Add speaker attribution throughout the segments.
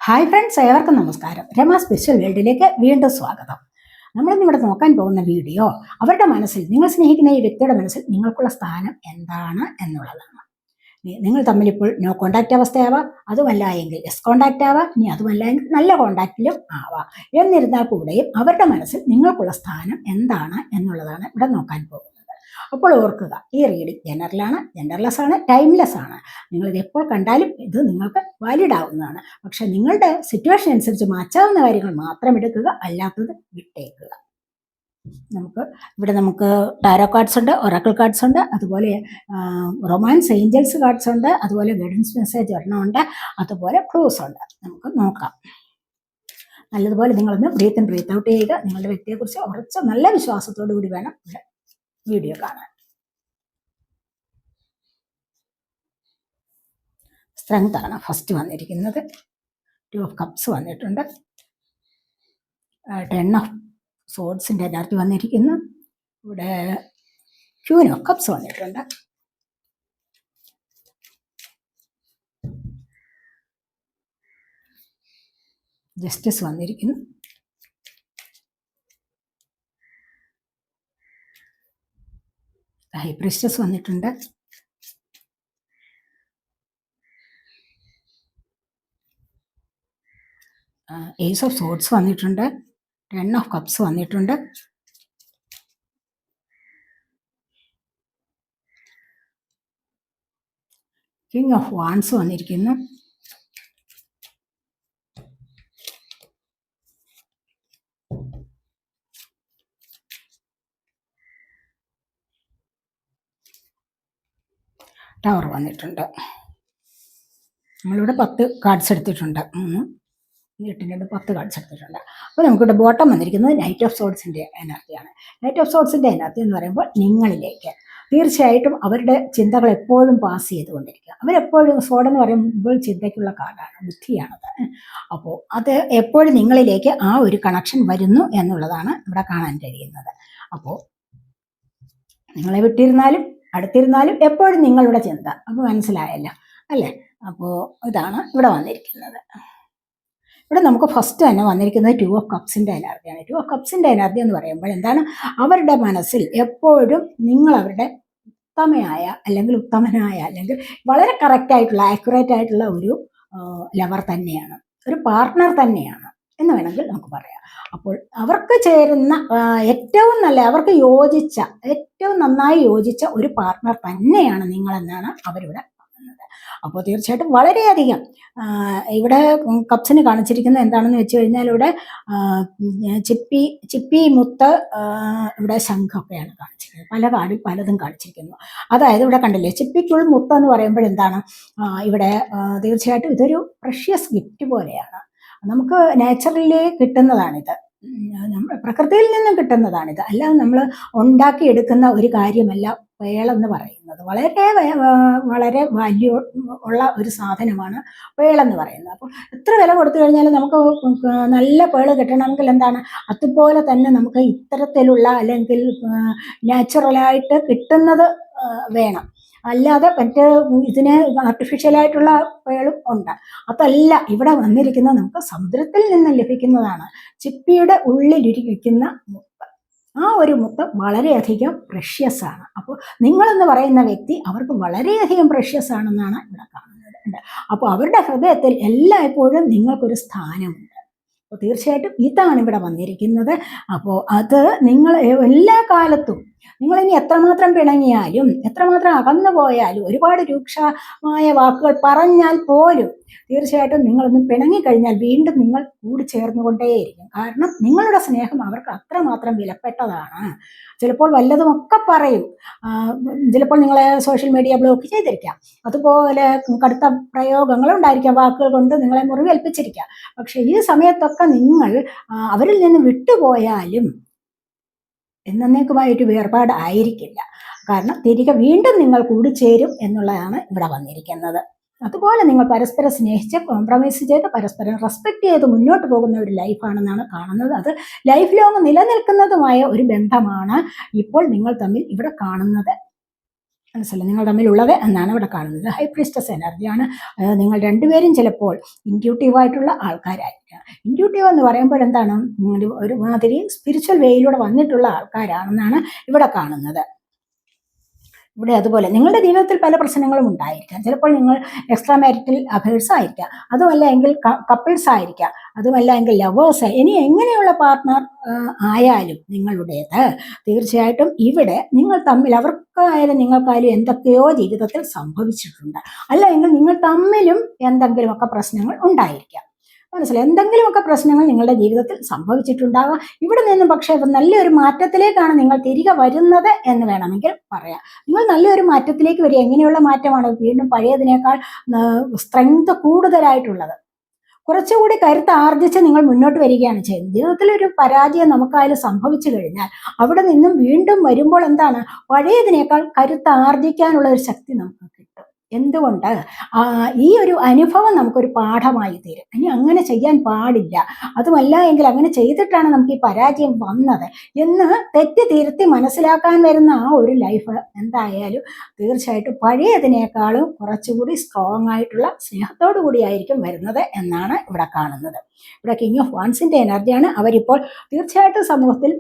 Speaker 1: Hi friends, ഏവർക്കും നമസ്കാരം. Rama special വേൾഡിലേക്ക് വീണ്ടും സ്വാഗതം. നമ്മളിന്നിവിടെ നോക്കാൻ പോകുന്ന വീഡിയോ അവരുടെ മനസ്സിൽ, നിങ്ങൾ സ്നേഹിക്കുന്ന ഈ വ്യക്തിയുടെ മനസ്സിൽ നിങ്ങൾക്കുള്ള സ്ഥാനം എന്താണ് എന്നുള്ളതാണ്. നിങ്ങൾ തമ്മിൽ ഇപ്പോൾ നോ കോണ്ടാക്റ്റ് അവസ്ഥയാവാം, അതുമല്ല എങ്കിൽ എസ് കോണ്ടാക്റ്റ് ആവാം, ഇനി അതുമല്ല എങ്കിൽ നല്ല കോണ്ടാക്റ്റിലും ആവാം. എന്നിരുന്നാൽ കൂടെയും അവരുടെ മനസ്സിൽ നിങ്ങൾക്കുള്ള സ്ഥാനം എന്താണ് എന്നുള്ളതാണ് ഇവിടെ നോക്കാൻ പോകുന്നത്. അപ്പോൾ ഓർക്കുക, ഈ റീഡിംഗ് ജനറലാണ്, ജെൻഡർലെസ് ആണ്, ടൈംലെസ് ആണ്. നിങ്ങളിത് എപ്പോൾ കണ്ടാലും ഇത് നിങ്ങൾക്ക് വാലിഡ് ആവുന്നതാണ്. പക്ഷെ നിങ്ങളുടെ സിറ്റുവേഷൻ അനുസരിച്ച് മാറ്റാവുന്ന കാര്യങ്ങൾ മാത്രം എടുക്കുക, അല്ലാത്തത് വിട്ടേക്കുക. നമുക്ക് ടാരോ കാർഡ്സ് ഉണ്ട്, ഒറാക്കിൾ കാർഡ്സ് ഉണ്ട്, അതുപോലെ റൊമാൻസ് ഏഞ്ചൽസ് കാർഡ്സ് ഉണ്ട്, അതുപോലെ ഗൈഡൻസ് മെസ്സേജ് ഒരെണ്ണമുണ്ട്, അതുപോലെ ക്ലൂസ് ഉണ്ട്. നമുക്ക് നോക്കാം. നല്ലതുപോലെ നിങ്ങളൊന്ന് ബ്രീത്ത് ഇൻ ബ്രീത്ത് ഔട്ട് ചെയ്യുക. നിങ്ങളുടെ വ്യക്തിയെക്കുറിച്ച് ഉറച്ച നല്ല വിശ്വാസത്തോടു കൂടി വേണം ഇവിടെ വീഡിയോ കാണാൻ. സ്ട്രെങ്ത് ആണ് ഫസ്റ്റ് വന്നിരിക്കുന്നത്. 2 ഓഫ് കപ്സ് വന്നിട്ടുണ്ട്. 10 ഓഫ് സോഡ്സിൻ്റെ എനർജി വന്നിരിക്കുന്നു. ഇവിടെ ക്യൂൻ ഓഫ് കപ്സ് വന്നിട്ടുണ്ട്. ജസ്റ്റിസ് വന്നിരിക്കുന്നു. ഹൈ പ്രീസ്റ്റസ് വന്നിട്ടുണ്ട്. ഏസ് ഓഫ് സോഡ്സ് വന്നിട്ടുണ്ട്. 10 ഓഫ് കപ്സ് വന്നിട്ടുണ്ട്. കിങ് ഓഫ് വാൻസ് വന്നിരിക്കുന്നു. ടവർ വന്നിട്ടുണ്ട്. നമ്മളിവിടെ 10 കാർഡ്സ് എടുത്തിട്ടുണ്ട്. 10 കാർഡ്സ് എടുത്തിട്ടുണ്ട്. അപ്പോൾ നമുക്കിവിടെ ബോട്ടം വന്നിരിക്കുന്നത് നൈറ്റ് ഓഫ് സോഡ്സിൻ്റെ എനർജിയാണ്. നൈറ്റ് ഓഫ് സോഡ്സിൻ്റെ എനർജി എന്ന് പറയുമ്പോൾ നിങ്ങളിലേക്ക് തീർച്ചയായിട്ടും അവരുടെ ചിന്തകൾ എപ്പോഴും പാസ് ചെയ്തുകൊണ്ടിരിക്കുക. അവരെപ്പോഴും സോഡ് എന്ന് പറയുമ്പോൾ ചിന്തയ്ക്കുള്ള കാർഡാണ്, ബുദ്ധിയാണത്. അപ്പോൾ അത് എപ്പോഴും നിങ്ങളിലേക്ക് ആ ഒരു കണക്ഷൻ വരുന്നു എന്നുള്ളതാണ് ഇവിടെ കാണാൻ കഴിയുന്നത്. അപ്പോൾ നിങ്ങളെ വിട്ടിരുന്നാലും അടുത്തിരുന്നാലും എപ്പോഴും നിങ്ങളുടെ ചിന്ത. അപ്പോൾ മനസ്സിലായല്ലോ അല്ലേ? അപ്പോൾ ഇതാണ് ഇവിടെ വന്നിരിക്കുന്നത്. ഇവിടെ നമുക്ക് ഫസ്റ്റ് തന്നെ വന്നിരിക്കുന്നത് 2 ഓഫ് കപ്സിൻ്റെ എനർജിയാണ്. 2 ഓഫ് കപ്സിൻ്റെ എനർജി എന്ന് പറയുമ്പോൾ എന്താണ്? അവരുടെ മനസ്സിൽ എപ്പോഴും നിങ്ങൾ അവരുടെ ഉത്തമയായ അല്ലെങ്കിൽ ഉത്തമനായ അല്ലെങ്കിൽ വളരെ കറക്റ്റായിട്ടുള്ള ആക്യുറേറ്റ് ആയിട്ടുള്ള ഒരു ലവർ തന്നെയാണ്, ഒരു പാർട്ട്ണർ തന്നെയാണ് എന്ന് വേണമെങ്കിൽ നമുക്ക് പറയാം. അപ്പോൾ അവർക്ക് ചേരുന്ന ഏറ്റവും നല്ല, അവർക്ക് യോജിച്ച, ഏറ്റവും നന്നായി യോജിച്ച ഒരു പാർട്ട്ണർ തന്നെയാണ് നിങ്ങളെന്നാണ് അവരിവിടെ പറയുന്നത്. അപ്പോൾ തീർച്ചയായിട്ടും വളരെയധികം ഇവിടെ കപ്സിന് കാണിച്ചിരിക്കുന്നത് എന്താണെന്ന് വെച്ച് കഴിഞ്ഞാൽ ഇവിടെ ചിപ്പി മുത്ത്, ഇവിടെ ശംഖൊക്കെയാണ് കാണിച്ചിരിക്കുന്നത്. പല കാർഡിൽ പലതും കാണിച്ചിരിക്കുന്നു. അതായത് ഇവിടെ കണ്ടില്ലേ, ചിപ്പിക്കുൾ മുത്ത് എന്ന് പറയുമ്പോൾ എന്താണ്? ഇവിടെ തീർച്ചയായിട്ടും ഇതൊരു പ്രഷ്യസ് ഗിഫ്റ്റ് പോലെയാണ്. നമുക്ക് നാച്ചുറലി കിട്ടുന്നതാണിത്, പ്രകൃതിയിൽ നിന്നും കിട്ടുന്നതാണിത്. അല്ലാതെ നമ്മൾ ഉണ്ടാക്കിയെടുക്കുന്ന ഒരു കാര്യമല്ല പേളെന്ന് പറയുന്നത്. വളരെ വാല്യൂ ഉള്ള ഒരു സാധനമാണ് പേളെന്ന് പറയുന്നത്. അപ്പോൾ എത്ര വില കൊടുത്തു കഴിഞ്ഞാലും നമുക്ക് നല്ല പേള് കിട്ടണമെങ്കിൽ എന്താണ്, അതുപോലെ തന്നെ നമുക്ക് ഇത്തരത്തിലുള്ള അല്ലെങ്കിൽ നാച്ചുറലായിട്ട് കിട്ടുന്നത് വേണം. അല്ലാതെ മറ്റ് ഇതിന് ആർട്ടിഫിഷ്യലായിട്ടുള്ള പേളും ഉണ്ട്. അതല്ല ഇവിടെ വന്നിരിക്കുന്നത്, നമുക്ക് സമുദ്രത്തിൽ നിന്ന് ലഭിക്കുന്നതാണ്. ചിപ്പിയുടെ ഉള്ളിലിരിക്കുന്ന മുത്ത്, ആ ഒരു മുത്ത് വളരെയധികം പ്രഷ്യസ് ആണ്. അപ്പോൾ നിങ്ങളെന്ന് പറയുന്ന വ്യക്തി അവർക്ക് വളരെയധികം പ്രഷ്യസ് ആണെന്നാണ് ഇവിടെ കാണുന്നത്. അപ്പോൾ അവരുടെ ഹൃദയത്തിൽ എല്ലായ്പ്പോഴും നിങ്ങൾക്കൊരു സ്ഥാനമുണ്ട്. അപ്പോൾ തീർച്ചയായിട്ടും ഇതാണ് ഇവിടെ വന്നിരിക്കുന്നത്. അപ്പോൾ അത് നിങ്ങൾ എല്ലാ കാലത്തും, നിങ്ങളിനി എത്രമാത്രം പിണങ്ങിയാലും എത്രമാത്രം അകന്നു പോയാലും ഒരുപാട് രൂക്ഷമായ വാക്കുകൾ പറഞ്ഞാൽ പോലും തീർച്ചയായിട്ടും നിങ്ങളൊന്ന് പിണങ്ങിക്കഴിഞ്ഞാൽ വീണ്ടും നിങ്ങൾ കൂടി ചേർന്നുകൊണ്ടേയിരിക്കും. കാരണം നിങ്ങളുടെ സ്നേഹം അവർക്ക് അത്രമാത്രം വിലപ്പെട്ടതാണ്. ചിലപ്പോൾ വല്ലതുമൊക്കെ പറയും, ചിലപ്പോൾ നിങ്ങളെ സോഷ്യൽ മീഡിയ ബ്ലോക്ക് ചെയ്തിരിക്കാം, അതുപോലെ കടുത്ത പ്രയോഗങ്ങളുണ്ടായിരിക്കാം, വാക്കുകൾ കൊണ്ട് നിങ്ങളെ മുറിവേൽപ്പിച്ചിരിക്കാം. പക്ഷെ ഈ സമയത്തൊക്കെ നിങ്ങൾ അവരിൽ നിന്ന് വിട്ടുപോയാലും എന്നേക്കുമായൊരു വേർപാട് ആയിരിക്കില്ല. കാരണം തിരികെ വീണ്ടും നിങ്ങൾ കൂടിച്ചേരും എന്നുള്ളതാണ് ഇവിടെ വന്നിരിക്കുന്നത്. അതുപോലെ നിങ്ങൾ പരസ്പരം സ്നേഹിച്ച് കോംപ്രമൈസ് ചെയ്ത് പരസ്പരം റെസ്പെക്ട് ചെയ്ത് മുന്നോട്ട് പോകുന്ന ഒരു ലൈഫാണെന്നാണ് കാണുന്നത്. അത് ലൈഫ് ലോങ് നിലനിൽക്കുന്നതുമായ ഒരു ബന്ധമാണ് ഇപ്പോൾ നിങ്ങൾ തമ്മിൽ ഇവിടെ കാണുന്നത്. മനസ്സിലായി നിങ്ങൾ തമ്മിലുള്ളത് എന്നാണ് ഇവിടെ കാണുന്നത്. ഹൈ പ്രീസ്റ്റസ് എനർജിയാണ്. നിങ്ങൾ രണ്ടുപേരും ചിലപ്പോൾ ഇൻറ്റ്യൂട്ടീവായിട്ടുള്ള ആൾക്കാരായിരിക്കാം. ഇൻറ്റ്യൂട്ടീവ് എന്ന് പറയുമ്പോൾ എന്താണ്, ഒരുമാതിരി സ്പിരിച്വൽ വേയിലൂടെ വന്നിട്ടുള്ള ആൾക്കാരാണെന്നാണ് ഇവിടെ കാണുന്നത്. ഇവിടെ അതുപോലെ നിങ്ങളുടെ ജീവിതത്തിൽ പല പ്രശ്നങ്ങളും ഉണ്ടായിരിക്കാം. ചിലപ്പോൾ നിങ്ങൾ എക്സ്ട്രാ മാരിറ്റൽ അഫയേഴ്സ് ആയിരിക്കാം, അതുമല്ല എങ്കിൽ കപ്പിൾസ് ആയിരിക്കാം, അതുമല്ല എങ്കിൽ ലവേഴ്സ്. ഇനി എങ്ങനെയുള്ള പാർട്ട്ണർ ആയാലും നിങ്ങളുടേത്, തീർച്ചയായിട്ടും ഇവിടെ നിങ്ങൾ തമ്മിൽ, അവർക്കായാലും നിങ്ങൾക്കായാലും എന്തൊക്കെയോ ജീവിതത്തിൽ സംഭവിച്ചിട്ടുണ്ട്. അല്ല എങ്കിൽ നിങ്ങൾ തമ്മിലും എന്തെങ്കിലുമൊക്കെ പ്രശ്നങ്ങൾ ഉണ്ടായിരിക്കാം. മനസ്സിലായി, എന്തെങ്കിലുമൊക്കെ പ്രശ്നങ്ങൾ നിങ്ങളുടെ ജീവിതത്തിൽ സംഭവിച്ചിട്ടുണ്ടാകാം. ഇവിടെ നിന്നും പക്ഷേ നല്ലൊരു മാറ്റത്തിലേക്കാണ് നിങ്ങൾ തിരികെ വരുന്നത് എന്ന് വേണമെങ്കിൽ പറയാം. നിങ്ങൾ നല്ലൊരു മാറ്റത്തിലേക്ക് വരിക. എങ്ങനെയുള്ള മാറ്റമാണ്? വീണ്ടും പഴയതിനേക്കാൾ സ്ട്രെങ്ത് കൂടുതലായിട്ടുള്ളത്, കുറച്ചുകൂടി കരുത്ത് ആർജിച്ച് നിങ്ങൾ മുന്നോട്ട് വരികയാണ് ചെയ്യുന്നത്. ജീവിതത്തിൽ ഒരു പരാജയം നമുക്കായാലും സംഭവിച്ചു കഴിഞ്ഞാൽ അവിടെ നിന്നും വീണ്ടും വരുമ്പോൾ എന്താണ്, പഴയതിനേക്കാൾ കരുത്ത് ആർജിക്കാനുള്ള ഒരു ശക്തി നമുക്ക് കിട്ടും. എന്തുകൊണ്ട്? ഈ ഒരു അനുഭവം നമുക്കൊരു പാഠമായി തീരും. ഇനി അങ്ങനെ ചെയ്യാൻ പാടില്ല, അതുമല്ല എങ്കിൽ അങ്ങനെ ചെയ്തിട്ടാണ് നമുക്ക് ഈ പരാജയം വന്നത് എന്ന് തെറ്റ് തിരുത്തി മനസ്സിലാക്കാൻ വരുന്ന ആ ഒരു ലൈഫ് എന്തായാലും തീർച്ചയായിട്ടും പഴയതിനേക്കാളും കുറച്ചുകൂടി സ്ട്രോങ് ആയിട്ടുള്ള സ്നേഹത്തോടു കൂടിയായിരിക്കും വരുന്നത് എന്നാണ് ഇവിടെ കാണുന്നത്. ഇവിടെ കിങ് ഓഫ് വാൻസിന്റെ എനർജിയാണ്. അവരിപ്പോൾ തീർച്ചയായിട്ടും സമൂഹത്തിൽ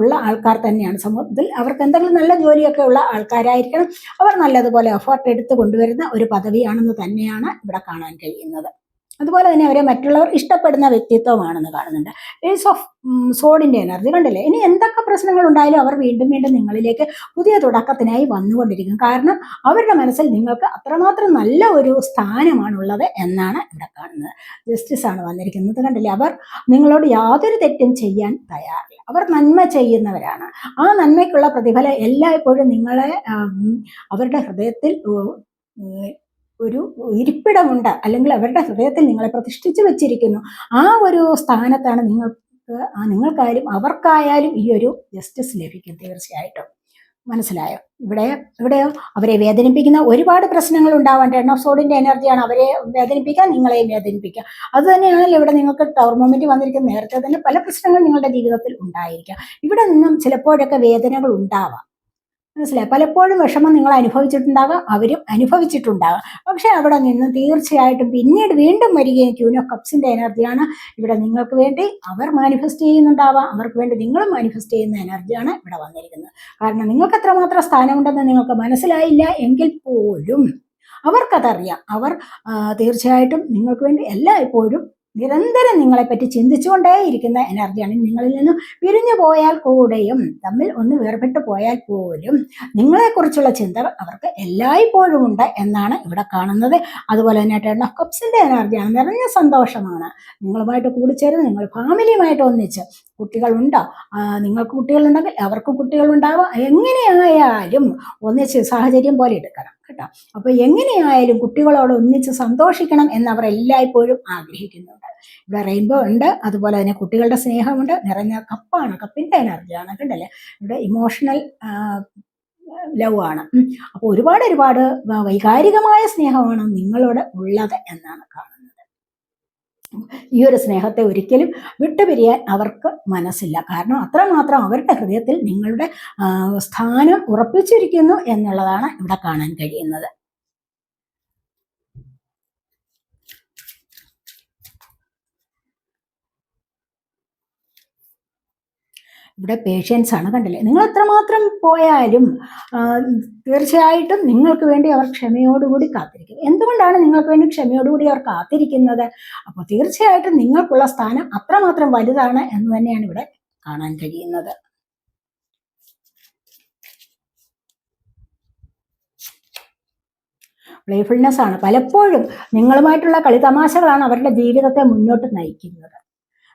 Speaker 1: ഉള്ള ആൾക്കാർ തന്നെയാണ്. സമൂഹത്തിൽ അവർക്ക് എന്തെങ്കിലും നല്ല ജോലിയൊക്കെ ഉള്ള ആൾക്കാരായിരിക്കണം. അവർ നല്ലതുപോലെ എഫേർട്ട് എടുത്ത് കൊണ്ടുവരുന്ന ഒരു പദവിയാണെന്ന് തന്നെയാണ് ഇവിടെ കാണാൻ കഴിയുന്നത്. അതുപോലെ തന്നെ അവരെ മറ്റുള്ളവർ ഇഷ്ടപ്പെടുന്ന വ്യക്തിത്വമാണെന്ന് കാണുന്നുണ്ട്. ഏസ് ഓഫ് സോഡിന്റെ എനർജി കണ്ടില്ലേ. ഇനി എന്തൊക്കെ പ്രശ്നങ്ങൾ ഉണ്ടായാലും അവർ വീണ്ടും വീണ്ടും നിങ്ങളിലേക്ക് പുതിയ തുടക്കത്തിനായി വന്നുകൊണ്ടിരിക്കും. കാരണം അവരുടെ മനസ്സിൽ നിങ്ങൾക്ക് അത്രമാത്രം നല്ല ഒരു സ്ഥാനമാണുള്ളത് എന്നാണ് ഇവിടെ കാണുന്നത്. ജസ്റ്റിസ് ആണ് വന്നിരിക്കുന്നത് കണ്ടില്ലേ. അവർ നിങ്ങളോട് യാതൊരു തെറ്റും ചെയ്യാൻ തയ്യാറില്ല. അവർ നന്മ ചെയ്യുന്നവരാണ്. ആ നന്മയ്ക്കുള്ള പ്രതിഫലം എല്ലായ്പ്പോഴും നിങ്ങളെ അവരുടെ ഹൃദയത്തിൽ ഒരു ഇരിപ്പിടമുണ്ട്, അല്ലെങ്കിൽ അവരുടെ ഹൃദയത്തിൽ നിങ്ങളെ പ്രതിഷ്ഠിച്ചു വെച്ചിരിക്കുന്നു. ആ ഒരു സ്ഥാനത്താണ് നിങ്ങൾക്കായാലും അവർക്കായാലും ഈ ഒരു ജസ്റ്റിസ് ലഭിക്കും തീർച്ചയായിട്ടും. മനസ്സിലായോ? ഇവിടെയോ അവരെ വേദനിപ്പിക്കുന്ന ഒരുപാട് പ്രശ്നങ്ങൾ ഉണ്ടാവാൻ, ടെൻ ഓഫ് സോഡിന്റെ എനർജിയാണ്. അവരെ വേദനിപ്പിക്കാൻ, നിങ്ങളെയും വേദനിപ്പിക്കാം. അത് തന്നെയാണല്ലോ ഇവിടെ നിങ്ങൾക്ക് ടവർ മൊമെന്റ് വന്നിരിക്കുന്ന. നേരത്തെ തന്നെ പല പ്രശ്നങ്ങൾ നിങ്ങളുടെ ജീവിതത്തിൽ ഉണ്ടായിരിക്കാം. ഇവിടെ നിന്നും ചിലപ്പോഴൊക്കെ വേദനകൾ ഉണ്ടാവാം. മനസ്സിലായി, പലപ്പോഴും വിഷമം നിങ്ങൾ അനുഭവിച്ചിട്ടുണ്ടാകാം, അവരും അനുഭവിച്ചിട്ടുണ്ടാകാം. പക്ഷെ അവിടെ നിന്ന് തീർച്ചയായിട്ടും പിന്നീട് വീണ്ടും വരികയും ക്യൂൻ ഓഫ് കപ്സിന്റെ എനർജിയാണ്. ഇവിടെ നിങ്ങൾക്ക് വേണ്ടി അവർ മാനിഫെസ്റ്റ് ചെയ്യുന്നുണ്ടാവാം, അവർക്ക് വേണ്ടി നിങ്ങളും മാനിഫെസ്റ്റ് ചെയ്യുന്ന എനർജിയാണ് ഇവിടെ വന്നിരിക്കുന്നത്. കാരണം നിങ്ങൾക്ക് എത്രമാത്രം സ്ഥാനമുണ്ടെന്ന് നിങ്ങൾക്ക് മനസ്സിലായില്ല എങ്കിൽ പോലും അവർക്കതറിയാം. അവർ തീർച്ചയായിട്ടും നിങ്ങൾക്ക് വേണ്ടി എല്ലായ്പ്പോഴും നിരന്തരം നിങ്ങളെപ്പറ്റി ചിന്തിച്ചുകൊണ്ടേയിരിക്കുന്ന എനർജിയാണ്. നിങ്ങളിൽ നിന്നും പിരിഞ്ഞു പോയാൽ കൂടെയും, തമ്മിൽ ഒന്ന് വേർപെട്ടു പോയാൽ പോലും നിങ്ങളെക്കുറിച്ചുള്ള ചിന്ത അവർക്ക് എല്ലായ്പ്പോഴും ഉണ്ട് എന്നാണ് ഇവിടെ കാണുന്നത്. അതുപോലെ തന്നെ ടെൻ ഓഫ് കപ്സിന്റെ എനർജിയാണ്. നിറഞ്ഞ സന്തോഷമാണ്. നിങ്ങളുമായിട്ട് കൂടിച്ചേരുന്നത്, നിങ്ങൾ ഫാമിലിയുമായിട്ട് ഒന്നിച്ച്, കുട്ടികളുണ്ടോ, നിങ്ങൾക്ക് കുട്ടികളുണ്ടെങ്കിൽ അവർക്ക് കുട്ടികളുണ്ടാവാം. എങ്ങനെയായാലും ഒന്നിച്ച് സാഹചര്യം പോലെ എടുക്കണം കേട്ടോ. അപ്പൊ എങ്ങനെയായാലും കുട്ടികളോട് ഒന്നിച്ച് സന്തോഷിക്കണം എന്നവർ എല്ലായ്പ്പോഴും ആഗ്രഹിക്കുന്നുണ്ട്. ഇവിടെ റെയിൻബോ ഉണ്ട്, അതുപോലെ തന്നെ കുട്ടികളുടെ സ്നേഹമുണ്ട്. നിറഞ്ഞ കപ്പാണ്, കപ്പിന്റെ എനർജിയാണ് കണ്ടല്ലേ. ഇവിടെ ഇമോഷണൽ ലവ് ആണ്. അപ്പോൾ ഒരുപാട് വൈകാരികമായ സ്നേഹമാണ് നിങ്ങളോട് ഉള്ളത് എന്നാണ് കാണുന്നത്. ഈ ഒരു സ്നേഹത്തെ ഒരിക്കലും വിട്ടുപിരിയാൻ അവർക്ക് മനസ്സില്ല. കാരണം അത്രമാത്രം അവരുടെ ഹൃദയത്തിൽ നിങ്ങളുടെ സ്ഥാനം ഉറപ്പിച്ചിരിക്കുന്നു എന്നുള്ളതാണ് ഇവിടെ കാണാൻ കഴിയുന്നത്. ഇവിടെ പേഷ്യൻസ് ആണ് കണ്ടില്ലേ. നിങ്ങൾ എത്രമാത്രം പോയാലും തീർച്ചയായിട്ടും നിങ്ങൾക്ക് വേണ്ടി അവർ ക്ഷമയോടുകൂടി കാത്തിരിക്കും. എന്തുകൊണ്ടാണ് നിങ്ങൾക്ക് വേണ്ടി ക്ഷമയോടുകൂടി അവർ കാത്തിരിക്കുന്നത്? അപ്പോൾ തീർച്ചയായിട്ടും നിങ്ങൾക്കുള്ള സ്ഥാനം അത്രമാത്രം വലുതാണ് എന്ന് തന്നെയാണ് ഇവിടെ കാണാൻ കഴിയുന്നത്. പ്ലേഫുൾനെസ് ആണ്. പലപ്പോഴും നിങ്ങളുമായിട്ടുള്ള കളിതമാശകളാണ് അവരുടെ ജീവിതത്തെ മുന്നോട്ട് നയിക്കുന്നത്.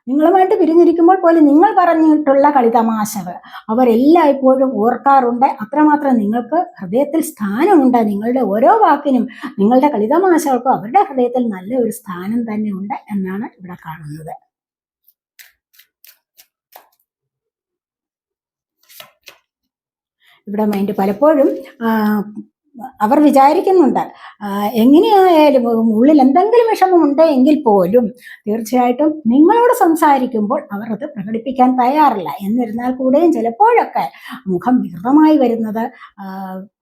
Speaker 1: നിങ്ങളുമായിട്ട് പിരിഞ്ഞിരിക്കുമ്പോൾ പോലും നിങ്ങൾ പറഞ്ഞിട്ടുള്ള കളിതമാശകൾ അവരെല്ലായ്പ്പോഴും ഓർക്കാറുണ്ട്. അത്രമാത്രം നിങ്ങൾക്ക് ഹൃദയത്തിൽ സ്ഥാനമുണ്ട്. നിങ്ങളുടെ ഓരോ വാക്കിനും, നിങ്ങളുടെ കളിതമാശകൾക്കും അവരുടെ ഹൃദയത്തിൽ നല്ല ഒരു സ്ഥാനം തന്നെ ഉണ്ട് എന്നാണ് ഇവിടെ കാണുന്നത്. ഇവിടെ മൈൻഡ് പലപ്പോഴും അവർ വിചാരിക്കുന്നുണ്ട്. എങ്ങനെയായാലും ഉള്ളിൽ എന്തെങ്കിലും വിഷമമുണ്ട് എങ്കിൽ പോലും തീർച്ചയായിട്ടും നിങ്ങളോട് സംസാരിക്കുമ്പോൾ അവർ അത് പ്രകടിപ്പിക്കാൻ തയ്യാറില്ല. എന്നിരുന്നാൽ കൂടെയും ചിലപ്പോഴൊക്കെ മുഖം വികൃതമായി വരുന്നത്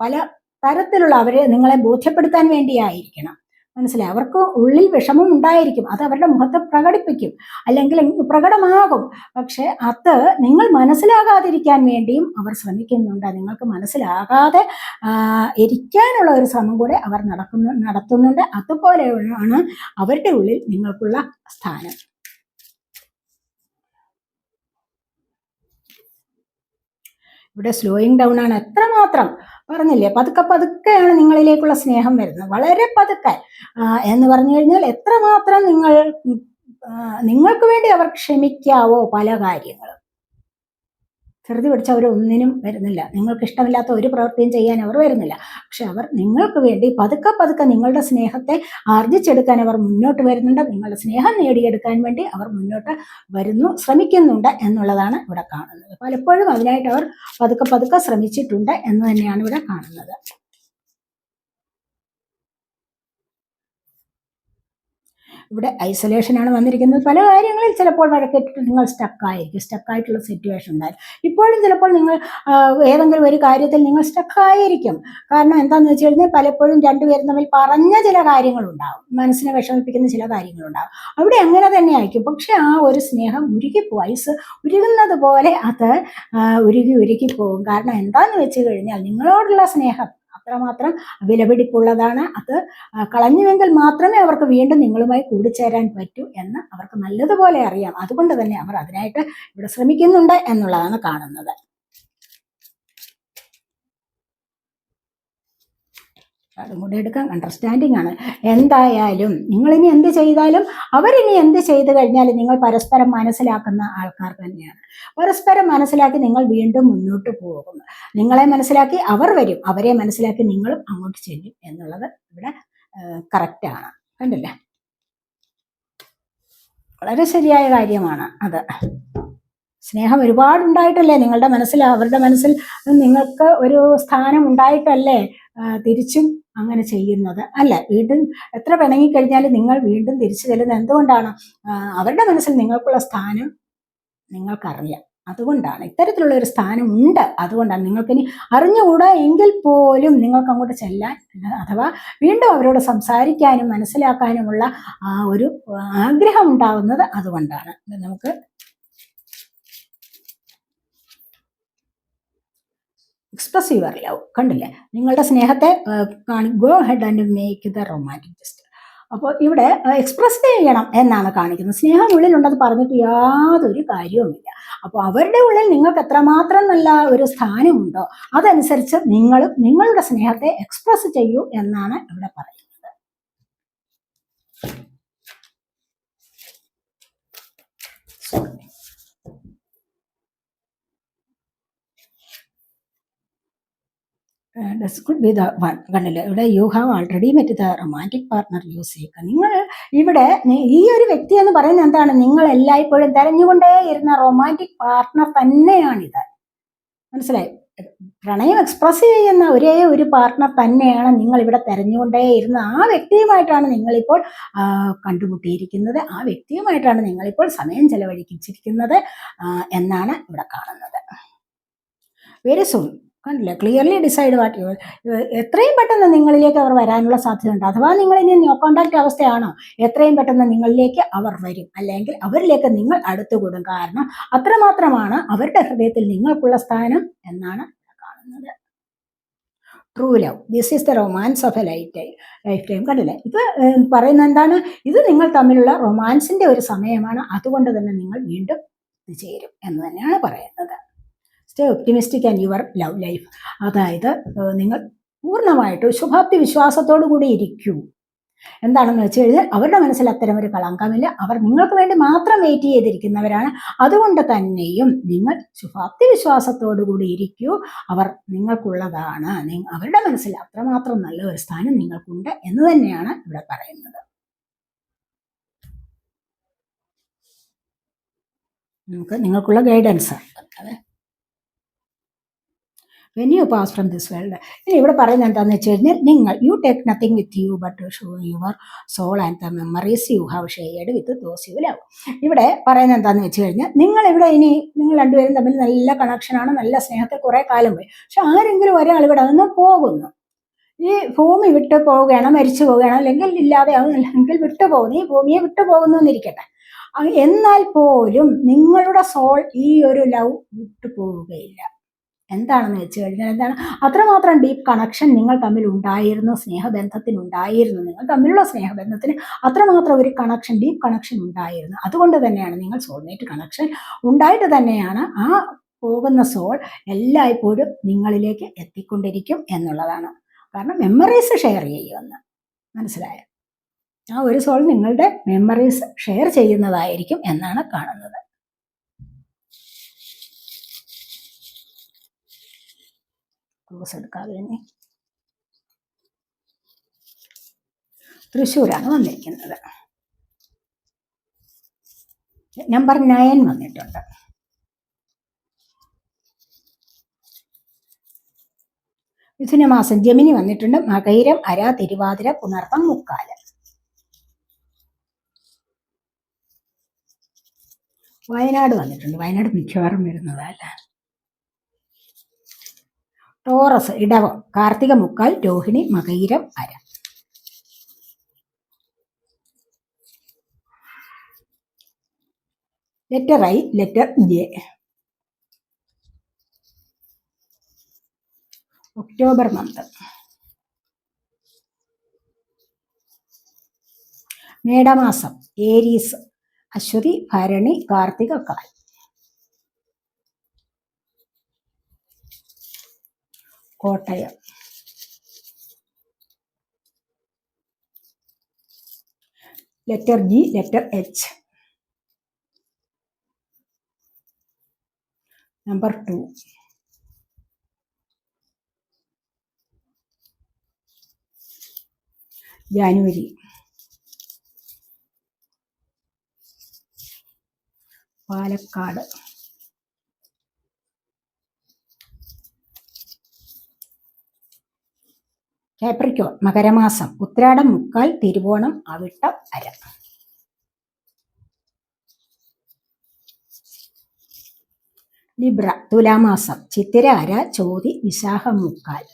Speaker 1: പല തരത്തിലുള്ള അവരെ നിങ്ങളെ ബോധ്യപ്പെടുത്താൻ വേണ്ടിയായിരിക്കണം. മനസ്സിലായി? അവർക്ക് ഉള്ളിൽ വിഷമം ഉണ്ടായിരിക്കും, അത് അവരുടെ മുഖത്ത് പ്രകടിപ്പിക്കും, അല്ലെങ്കിൽ പ്രകടമാകും. പക്ഷെ അത് നിങ്ങൾ മനസ്സിലാകാതിരിക്കാൻ വേണ്ടിയും അവർ ശ്രമിക്കുന്നുണ്ട്. നിങ്ങൾക്ക് മനസ്സിലാകാതെ ഇരിക്കാനുള്ള ഒരു ശ്രമം കൂടെ അവർ നടത്തുന്നുണ്ട്. അതുപോലെയാണ് അവരുടെ ഉള്ളിൽ നിങ്ങൾക്കുള്ള സ്ഥാനം. ഇവിടെ സ്ലോയിങ് ഡൗൺ ആണ്. എത്രമാത്രം പറഞ്ഞില്ലേ, പതുക്കെ പതുക്കെയാണ് നിങ്ങളിലേക്കുള്ള സ്നേഹം വരുന്നത്, വളരെ പതുക്കെ. എന്ന് പറഞ്ഞു കഴിഞ്ഞാൽ എത്രമാത്രം നിങ്ങൾക്ക് വേണ്ടി അവർ ക്ഷമിക്കാവോ പല കാര്യങ്ങളും. ധൃതി പിടിച്ച് അവർ ഒന്നിനും വരുന്നില്ല, നിങ്ങൾക്ക് ഇഷ്ടമില്ലാത്ത ഒരു പ്രവൃത്തിയും ചെയ്യാൻ അവർ വരുന്നില്ല. പക്ഷെ അവർ നിങ്ങൾക്ക് വേണ്ടി പതുക്കെ പതുക്കെ നിങ്ങളുടെ സ്നേഹത്തെ ആർജിച്ചെടുക്കാൻ അവർ മുന്നോട്ട് വരുന്നുണ്ട്. നിങ്ങളുടെ സ്നേഹം നേടിയെടുക്കാൻ വേണ്ടി അവർ മുന്നോട്ട് വരുന്നു, ശ്രമിക്കുന്നുണ്ട് എന്നുള്ളതാണ് ഇവിടെ കാണുന്നത്. പലപ്പോഴും അതിനായിട്ട് അവർ പതുക്കെ പതുക്കെ ശ്രമിച്ചിട്ടുണ്ട് എന്ന് തന്നെയാണ് ഇവിടെ കാണുന്നത്. ഇവിടെ ഐസൊലേഷനാണ് വന്നിരിക്കുന്നത്. പല കാര്യങ്ങളിൽ ചിലപ്പോൾ വഴക്കിട്ടിട്ട് നിങ്ങൾ സ്റ്റക്കായിട്ടുള്ള സിറ്റുവേഷൻ ഉണ്ടായിരിക്കും. ഇപ്പോഴും ചിലപ്പോൾ നിങ്ങൾ ഏതെങ്കിലും ഒരു കാര്യത്തിൽ നിങ്ങൾ സ്റ്റക്കായിരിക്കും. കാരണം എന്താണെന്ന് വെച്ച് കഴിഞ്ഞാൽ പലപ്പോഴും രണ്ടുപേരും തമ്മിൽ പറഞ്ഞ ചില കാര്യങ്ങളുണ്ടാവും, മനസ്സിനെ വിഷമിപ്പിക്കുന്ന ചില കാര്യങ്ങളുണ്ടാവും. അവിടെ അങ്ങനെ തന്നെ ആയിരിക്കും. പക്ഷെ ആ ഒരു സ്നേഹം ഉരുകിപ്പോവും, ഐസ് ഉരുകുന്നത് പോലെ അത് ഉരുകി പോകും. കാരണം എന്താണെന്ന് വെച്ച് കഴിഞ്ഞാൽ നിങ്ങളോടുള്ള സ്നേഹം അത്രമാത്രം വിലപിടിപ്പുള്ളതാണ്. അത് കളഞ്ഞുവെങ്കിൽ മാത്രമേ അവർക്ക് വീണ്ടും നിങ്ങളുമായി കൂടിച്ചേരാൻ പറ്റൂ എന്ന് അവർക്ക് നല്ലതുപോലെ അറിയാം. അതുകൊണ്ട് തന്നെ അവർ അതിനായിട്ട് ഇവിടെ ശ്രമിക്കുന്നുണ്ട് എന്നുള്ളതാണ് കാണുന്നത്. അതും കൂടെ എടുക്കാം. അണ്ടർസ്റ്റാൻഡിങ് ആണ്. എന്തായാലും നിങ്ങളിനി എന്ത് ചെയ്താലും അവരിനി എന്ത് ചെയ്തു കഴിഞ്ഞാലും നിങ്ങൾ പരസ്പരം മനസ്സിലാക്കുന്ന ആൾക്കാർ തന്നെയാണ്. പരസ്പരം മനസ്സിലാക്കി നിങ്ങൾ വീണ്ടും മുന്നോട്ട് പോകും. നിങ്ങളെ മനസ്സിലാക്കി അവർ വരും, അവരെ മനസ്സിലാക്കി നിങ്ങളും അങ്ങോട്ട് ചെല്ലും എന്നുള്ളത് ഇവിടെ കറക്റ്റാണ്. കണ്ടില്ലേ? വളരെ ശരിയായ കാര്യമാണ് അത്. സ്നേഹം ഒരുപാടുണ്ടായിട്ടല്ലേ നിങ്ങളുടെ മനസ്സിൽ, അവരുടെ മനസ്സിൽ നിങ്ങൾക്ക് ഒരു സ്ഥാനം ഉണ്ടായിട്ടല്ലേ തിരിച്ചും അങ്ങനെ ചെയ്യുന്നത് അല്ലേ? വീണ്ടും എത്ര പിണങ്ങിക്കഴിഞ്ഞാലും നിങ്ങൾ വീണ്ടും തിരിച്ചു ചെല്ലുന്നത് എന്തുകൊണ്ടാണ്? അവരുടെ മനസ്സിൽ നിങ്ങൾക്കുള്ള സ്ഥാനം നിങ്ങൾക്കറിയാം. അതുകൊണ്ടാണ് ഇത്തരത്തിലുള്ള ഒരു സ്ഥാനം ഉണ്ട്. അതുകൊണ്ടാണ് നിങ്ങൾക്കിനി അറിഞ്ഞുകൂടാ എങ്കിൽ പോലും നിങ്ങൾക്ക് അങ്ങോട്ട് ചെല്ലാൻ, അഥവാ വീണ്ടും അവരോട് സംസാരിക്കാനും മനസ്സിലാക്കാനുമുള്ള ആ ഒരു ആഗ്രഹം ഉണ്ടാവുന്നത് അതുകൊണ്ടാണ്. നമുക്ക് എക്സ്പ്രസ് യുവർ ലവ്. കണ്ടില്ലേ? നിങ്ങളുടെ സ്നേഹത്തെ go head and make the romantic just. അപ്പോൾ ഇവിടെ എക്സ്പ്രസ് ചെയ്യണം എന്നാണ് കാണിക്കുന്നത്. സ്നേഹം ഉള്ളിലുണ്ടത് പറഞ്ഞിട്ട് യാതൊരു കാര്യവുമില്ല. അപ്പോൾ അവരുടെ ഉള്ളിൽ നിങ്ങൾക്ക് എത്രമാത്രം നല്ല ഒരു സ്ഥാനമുണ്ടോ അതനുസരിച്ച് നിങ്ങളും നിങ്ങളുടെ സ്നേഹത്തെ എക്സ്പ്രസ് ചെയ്യൂ എന്നാണ് ഇവിടെ പറയുന്നത്. This could be the one. കണ്ടില്ലേ? ഇവിടെ you have already met the romantic partner U seek. നിങ്ങൾ ഇവിടെ ഈ ഒരു വ്യക്തി എന്ന് പറയുന്നത് എന്താണ്? നിങ്ങൾ എല്ലായ്പ്പോഴും തെരഞ്ഞുകൊണ്ടേ ഇരുന്ന റൊമാൻറ്റിക് പാർട്ട്ണർ തന്നെയാണിത്. മനസ്സിലായി? പ്രണയം എക്സ്പ്രസ് ചെയ്യുന്ന ഒരേ ഒരു പാർട്ട്ണർ തന്നെയാണ് നിങ്ങൾ ഇവിടെ തെരഞ്ഞുകൊണ്ടേ ഇരുന്ന ആ വ്യക്തിയുമായിട്ടാണ് നിങ്ങളിപ്പോൾ കണ്ടുമുട്ടിയിരിക്കുന്നത്. ആ വ്യക്തിയുമായിട്ടാണ് നിങ്ങളിപ്പോൾ സമയം ചെലവഴിച്ചിരിക്കുന്നത് എന്നാണ് ഇവിടെ കാണുന്നത്. Very soon. കണ്ടില്ല? Clearly decide what you. എത്രയും പെട്ടെന്ന് നിങ്ങളിലേക്ക് അവർ വരാനുള്ള സാധ്യതയുണ്ട്. അഥവാ നിങ്ങൾ ഇനി നോ കോണ്ടാക്ട് അവസ്ഥയാണോ, എത്രയും പെട്ടെന്ന് നിങ്ങളിലേക്ക് അവർ വരും, അല്ലെങ്കിൽ അവരിലേക്ക് നിങ്ങൾ അടുത്തുകൂടും. കാരണം അത്രമാത്രമാണ് അവരുടെ ഹൃദയത്തിൽ നിങ്ങൾക്കുള്ള സ്ഥാനം എന്നാണ് കാണുന്നത്. True love, this is the romance of A life time. കണ്ടില്ലേ? ഇത് പറയുന്നത് എന്താണ്? ഇത് നിങ്ങൾ തമ്മിലുള്ള റൊമാൻസിന്റെ ഒരു സമയമാണ്. അതുകൊണ്ട് തന്നെ നിങ്ങൾ വീണ്ടും ചേരും എന്ന് തന്നെയാണ് പറയുന്നത്. Stay optimistic and your love life. അതായത് നിങ്ങൾ പൂർണ്ണമായിട്ടും ശുഭാപ്തി വിശ്വാസത്തോടു കൂടി ഇരിക്കൂ. എന്താണെന്ന് വെച്ച് കഴിഞ്ഞാൽ അവരുടെ മനസ്സിൽ അത്തരം ഒരു കളങ്കമില്ല. അവർ നിങ്ങൾക്ക് വേണ്ടി മാത്രം വെയിറ്റ് ചെയ്തിരിക്കുന്നവരാണ്. അതുകൊണ്ട് തന്നെയും നിങ്ങൾ ശുഭാപ്തി വിശ്വാസത്തോടു കൂടി ഇരിക്കൂ. അവർ നിങ്ങൾക്കുള്ളതാണ്. അവരുടെ മനസ്സിൽ അത്രമാത്രം നല്ല ഒരു സ്ഥാനം നിങ്ങൾക്കുണ്ട് എന്ന് തന്നെയാണ് ഇവിടെ പറയുന്നത്. നമുക്ക് നിങ്ങൾക്കുള്ള guidance. When you pass from this world. ഇനി ഇവിടെ പറയുന്നത് എന്താണെന്ന് വെച്ച് കഴിഞ്ഞാൽ നിങ്ങൾ you take nothing with you but to show your soul and the memories you have shared with those you love. ഇവിടെ പറയുന്നത് എന്താണെന്ന് വെച്ച് കഴിഞ്ഞാൽ നിങ്ങൾ രണ്ടുപേരും തമ്മിൽ നല്ല കണക്ഷനാണ്, നല്ല സ്നേഹത്തെ കുറേ കാലം പോയി. പക്ഷെ ആരെങ്കിലും ഒരാൾ ഇവിടെ നിന്ന് പോകുന്നു, ഈ ഭൂമി വിട്ടു പോവുകയാണ്, മരിച്ചു പോവുകയാണ്, അല്ലെങ്കിൽ ഇല്ലാതെയാവും, അല്ലെങ്കിൽ വിട്ടു പോകുന്നു, ഈ ഭൂമിയെ വിട്ടു പോകുന്നു എന്നിരിക്കട്ടെ. എന്നാൽ പോലും നിങ്ങളുടെ സോൾ ഈ ഒരു ലവ് വിട്ടു പോവുകയില്ല. എന്താണെന്ന് വെച്ച് കഴിഞ്ഞാൽ എന്താണ്, അത്രമാത്രം ഡീപ്പ് കണക്ഷൻ നിങ്ങൾ തമ്മിൽ ഉണ്ടായിരുന്നു, സ്നേഹബന്ധത്തിനുണ്ടായിരുന്നു. നിങ്ങൾ തമ്മിലുള്ള സ്നേഹബന്ധത്തിന് അത്രമാത്രം ഒരു കണക്ഷൻ, ഡീപ്പ് കണക്ഷൻ ഉണ്ടായിരുന്നു. അതുകൊണ്ട് തന്നെയാണ് നിങ്ങൾ സോൾമേറ്റ് കണക്ഷൻ ഉണ്ടായിട്ട് തന്നെയാണ് ആ പോകുന്ന സോൾ എല്ലായ്പ്പോഴും നിങ്ങളിലേക്ക് എത്തിക്കൊണ്ടിരിക്കും എന്നുള്ളതാണ്. കാരണം മെമ്മറീസ് ഷെയർ ചെയ്യുമെന്ന് മനസ്സിലായോ? ആ ഒരു സോൾ നിങ്ങളുടെ മെമ്മറീസ് ഷെയർ ചെയ്യുന്നതായിരിക്കും എന്നാണ് കാണുന്നത്. ക്ലോസ് എടുക്കാതെ തന്നെ തൃശ്ശൂരാണ് വന്നിരിക്കുന്നത്. നമ്പർ 9 വന്നിട്ടുണ്ട്. മിഥുനമാസം ജമിനി വന്നിട്ടുണ്ട്. മകയിരം, അര, തിരുവാതിര, പുണർത്തം, മുക്കാല്. വയനാട് വന്നിട്ടുണ്ട്. വയനാട് മിക്കവാറും വരുന്നതല്ല. ടോറസ്, ഇടവം, കാർത്തിക, മുക്കാൽ, രോഹിണി, മകയിരം, അര. Letter I, letter J. October month. മേടമാസം ഏരീസ്, അശ്വതി, ഭരണി, കാർത്തിക, കാൽ. Kottayam. Letter G, letter H. Number 2. January. Palakkad. Capricorn, മകരമാസം, ഉത്രാടം, മുക്കാൽ, തിരുവോണം, അവിട്ടം, അര. ലിബ്ര, തുലാമാസം, ചിത്തിര, അര, ചോതി, വിശാഖം, മുക്കാൽ.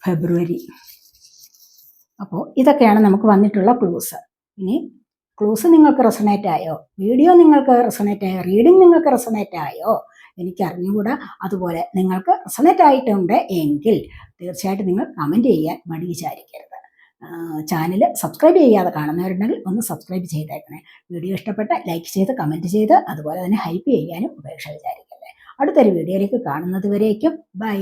Speaker 1: ഫെബ്രുവരി. അപ്പോൾ ഇതൊക്കെയാണ് നമുക്ക് വന്നിട്ടുള്ള ക്ലൂസ്. ഇനി ക്ലൂസ് നിങ്ങൾക്ക് റെസണേറ്റ് ആയോ, വീഡിയോ നിങ്ങൾക്ക് റെസണേറ്റ് ആയോ, റീഡിങ് നിങ്ങൾക്ക് റെസണേറ്റ് ആയോ എനിക്ക് അറിഞ്ഞുകൂടാ. അതുപോലെ നിങ്ങൾക്ക് റെസണേറ്റ് ആയിട്ടുണ്ട് എങ്കിൽ തീർച്ചയായിട്ടും നിങ്ങൾ കമൻറ്റ് ചെയ്യാൻ മടി വിചാരിക്കരുത്. ചാനൽ സബ്സ്ക്രൈബ് ചെയ്യാതെ കാണുന്നവരുണ്ടെങ്കിൽ ഒന്ന് സബ്സ്ക്രൈബ് ചെയ്തേക്കണേ. വീഡിയോ ഇഷ്ടപ്പെട്ട ലൈക്ക് ചെയ്ത് കമൻറ്റ് ചെയ്ത് അതുപോലെ തന്നെ ഹൈപ്പ് ചെയ്യാനും ഉപേക്ഷ വിചാരിക്കല്ലേ. അടുത്തൊരു വീഡിയോയിലേക്ക് കാണുന്നത് വരേക്കും ബൈ.